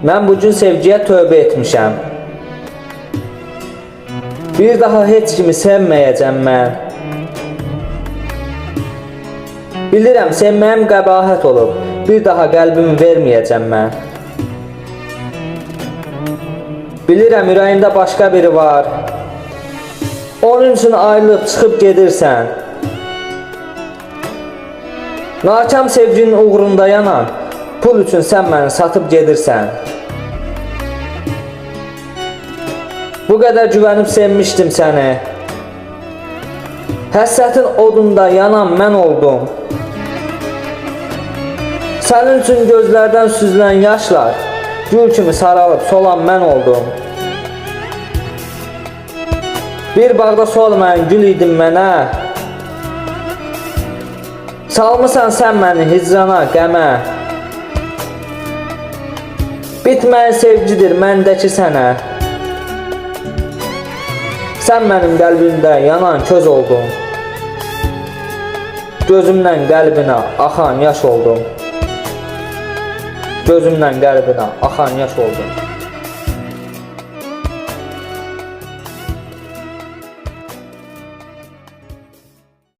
Mən bu gün sevgiyə tövbə etmişəm. Bir daha heç kimi sevməyəcəm mən. Bilirəm, sevməyim qəbahət olub. Bir daha qəlbimi verməyəcəm mən. Bilirəm, ürəyimdə başqa biri var. Onun üçün ayrılıb çıxıb gedirsən. Nakam sevginin uğrunda yanan, pul üçün sən məni satıb gedirsən. Bu qədər güvənib sevmişdim səni. Həsrətin odunda yanan mən oldum. Sənin üçün gözlərdən süzülən yaşlar, gül kimi saralıb solan mən oldum. Bir bağda solmayan gül idin mənə. Salmısan sən məni hicrana, qəmə. Bitməyən sevgidir məndəki sənə. Sən mənim qəlbimdə yanan köz oldun. Gözümdən qəlbinə axan yaş oldum. Gözümdən qəlbinə axan yaş oldum.